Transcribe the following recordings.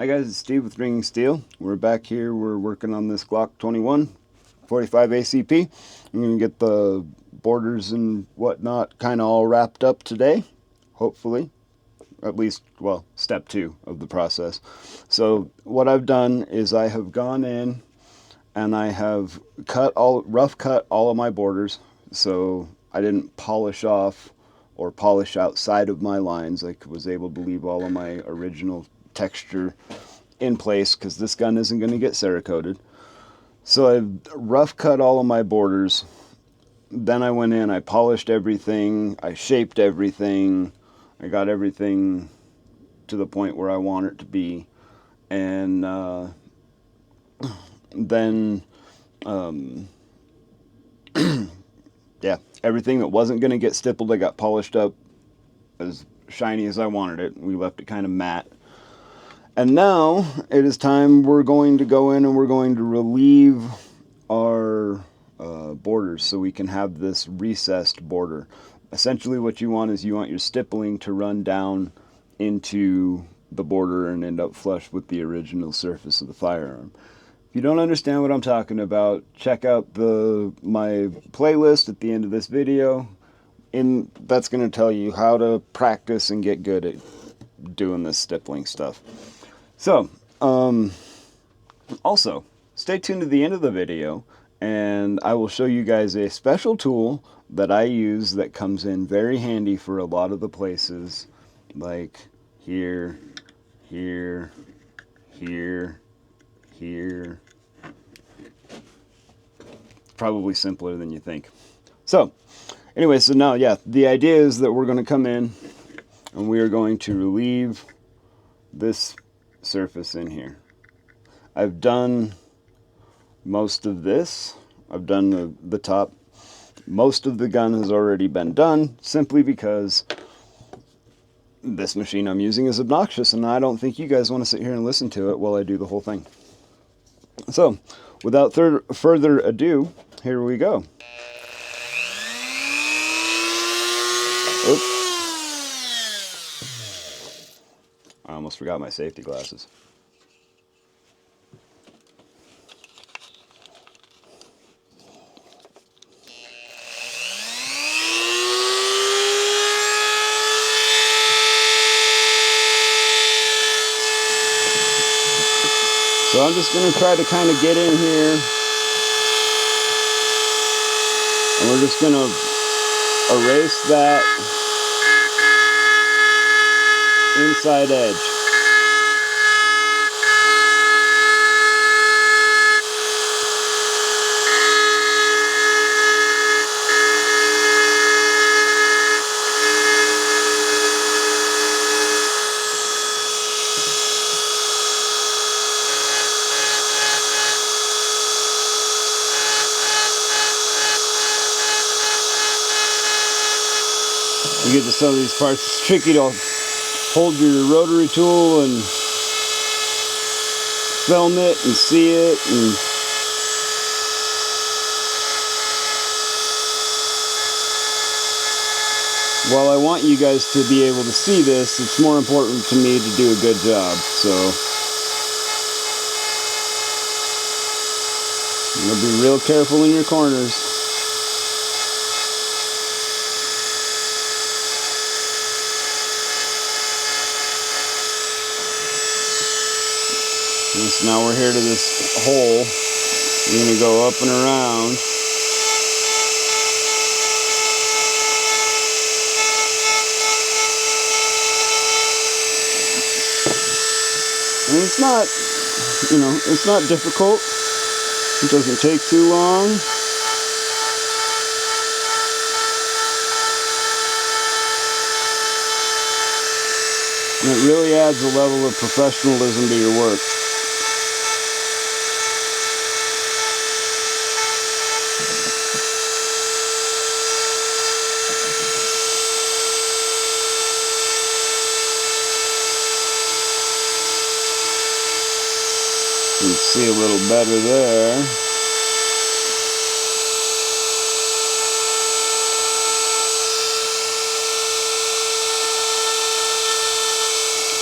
Hi guys, it's Steve with Ringing Steel. We're back here. We're working on this Glock 21 45 ACP. I'm going to get the borders and whatnot kind of all wrapped up today, hopefully. At least, well, step 2 of the process. So what I've done is I have gone in and I have rough cut all of my borders. So I didn't polish off or polish outside of my lines. I was able to leave all of my original texture in place because this gun isn't going to get Cerakoted. So I've rough cut all of my borders. Then I went in, I polished everything, I shaped everything, I got everything to the point where I want it to be. And then, yeah, everything that wasn't going to get stippled, I got polished up as shiny as I wanted it. We left it kind of matte. And now it is time. We're going to go in and we're going to relieve our borders so we can have this recessed border. Essentially what you want is you want your stippling to run down into the border and end up flush with the original surface of the firearm. If you don't understand what I'm talking about, check out my playlist at the end of this video. That's going to tell you how to practice and get good at doing this stippling stuff. So, also, stay tuned to the end of the video, and I will show you guys a special tool that I use that comes in very handy for a lot of the places, like here, here, here, here. Probably simpler than you think. So, anyway, so now, yeah, the idea is that we're going to come in and we are going to relieve this surface in here. I've done most of this. I've done the top. Most of the gun has already been done simply because this machine I'm using is obnoxious and I don't think you guys want to sit here and listen to it while I do the whole thing. So, without further ado, here we go. Oops. I almost forgot my safety glasses. So I'm just going to try to kind of get in here, and we're just going to erase that inside edge. You get to some of these parts, it's tricky to hold your rotary tool and film it and see it. And while I want you guys to be able to see this, it's more important to me to do a good job. So you'll be real careful in your corners. So now we're here to this hole. We're going to go up and around. And it's not, it's not difficult. It doesn't take too long. And it really adds a level of professionalism to your work. You can see a little better there.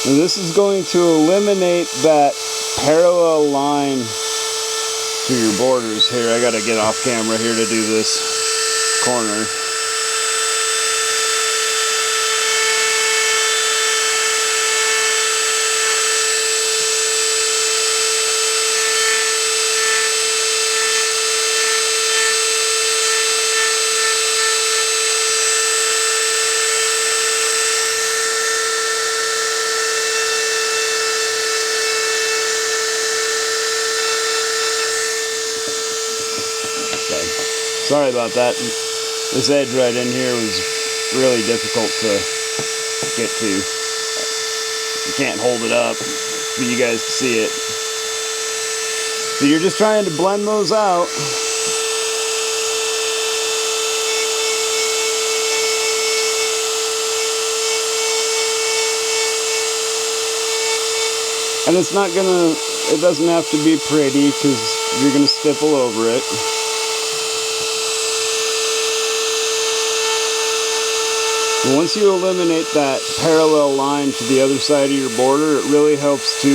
And this is going to eliminate that parallel line to your borders. Here, I gotta get off camera here to do this corner. Sorry about that. This edge right in here was really difficult to get to. You can't hold it up for you guys to see it. So you're just trying to blend those out. And it's not gonna, it doesn't have to be pretty because you're gonna stipple over it. Once you eliminate that parallel line to the other side of your border, it really helps to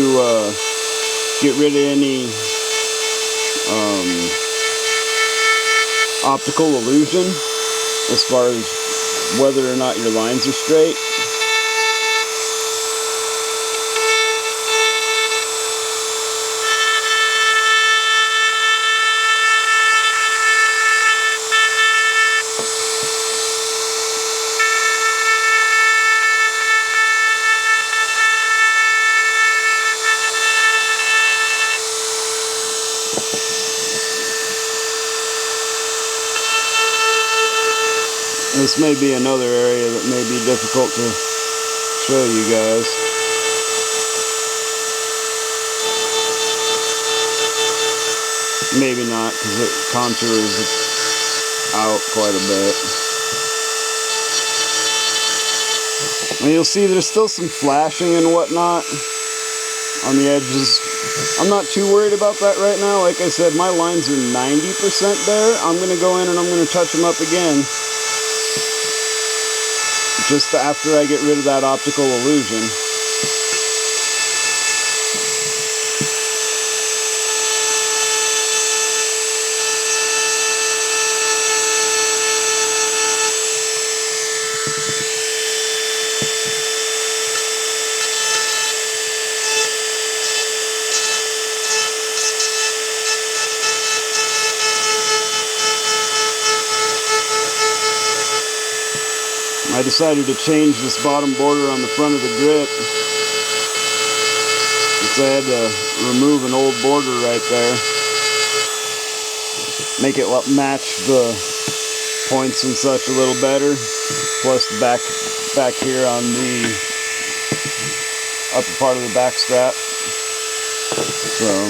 get rid of any optical illusion as far as whether or not your lines are straight. This may be another area that may be difficult to show you guys. Maybe not, because it contours out quite a bit. And you'll see there's still some flashing and whatnot on the edges. I'm not too worried about that right now. Like I said, my lines are 90% there. I'm going to go in and I'm going to touch them up again. Just after I get rid of that optical illusion. I decided to change this bottom border on the front of the grip. Since I had to remove an old border right there. Make it match the points and such a little better. Plus back here on the upper part of the back strap. So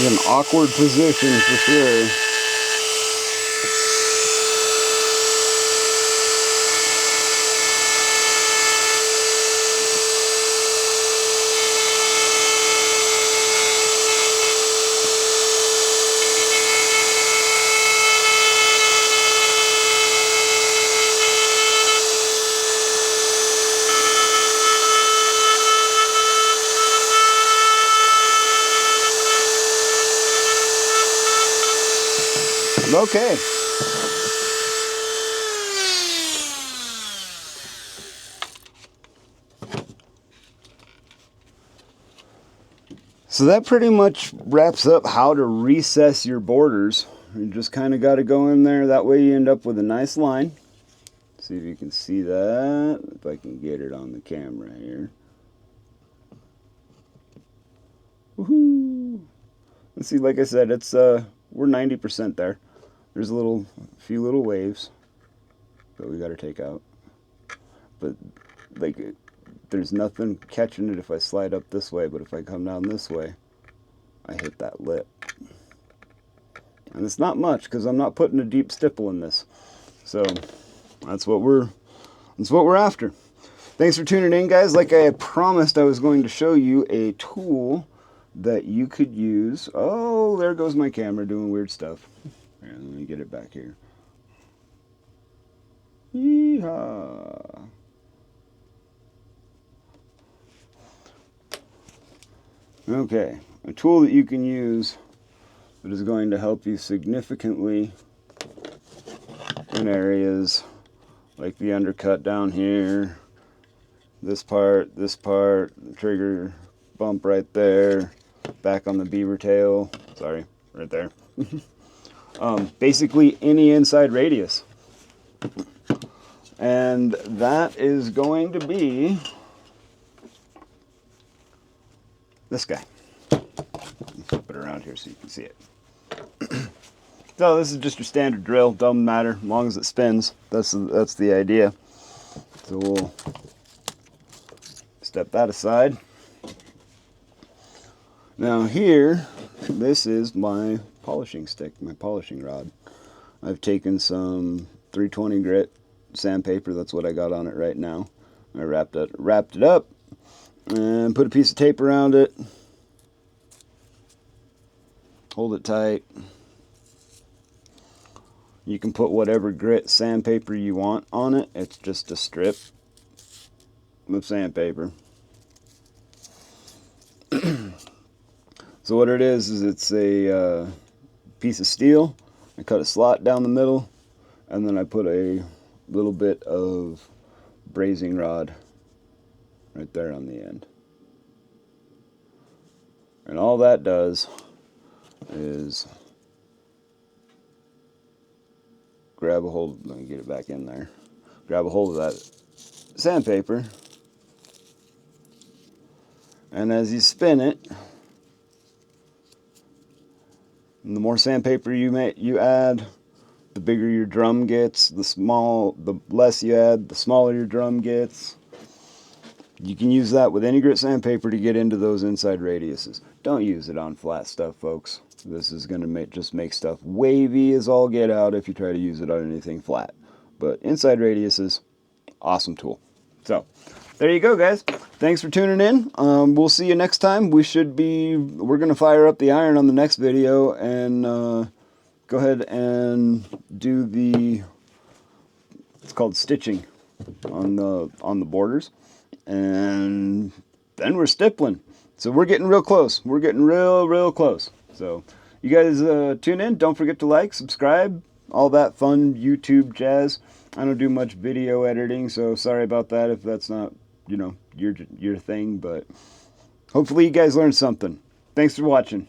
an awkward position for sure. Okay. So that pretty much wraps up how to recess your borders. You just kind of got to go in there. That way you end up with a nice line. See if you can see that. If I can get it on the camera here. Woohoo! Let's see, like I said, it's we're 90% there. There's a few little waves that we got to take out. But like there's nothing catching it if I slide up this way, but if I come down this way, I hit that lip. And it's not much because I'm not putting a deep stipple in this. So that's what we're That's what we're after. Thanks for tuning in, guys. Like I promised, I was going to show you a tool that you could use. Oh, there goes my camera doing weird stuff. Here, let me get it back here. Yeehaw. Okay, a tool that you can use that is going to help you significantly in areas like the undercut down here, this part, the trigger bump right there, back on the beaver tail, sorry, right there. Basically any inside radius. And that is going to be this guy. Flip it around here so you can see it. So this is just your standard drill, doesn't matter, as long as it spins. That's the idea. So we'll step that aside. Now here, this is my polishing stick, my polishing rod. I've taken some 320 grit sandpaper, that's what I got on it right now. I wrapped it up and put a piece of tape around it. Hold it tight. You can put whatever grit sandpaper you want on it. It's just a strip of sandpaper. So what it is it's a piece of steel. I cut a slot down the middle, and then I put a little bit of brazing rod right there on the end. And all that does is grab a hold, let me get it back in there, grab a hold of that sandpaper, and as you spin it, and the more sandpaper you add, the bigger your drum gets. The less you add, the smaller your drum gets. You can use that with any grit sandpaper to get into those inside radiuses. Don't use it on flat stuff, folks. This is going to just make stuff wavy as all get out if you try to use it on anything flat. But inside radiuses, awesome tool. So, there you go, guys. Thanks for tuning in. We'll see you next time. We're going to fire up the iron on the next video and go ahead and do it's called stitching on the borders. And then we're stippling. So we're getting real close. We're getting real close. So you guys tune in. Don't forget to like, subscribe, all that fun YouTube jazz. I don't do much video editing, so sorry about that if that's not, your thing, but hopefully you guys learned something. Thanks for watching.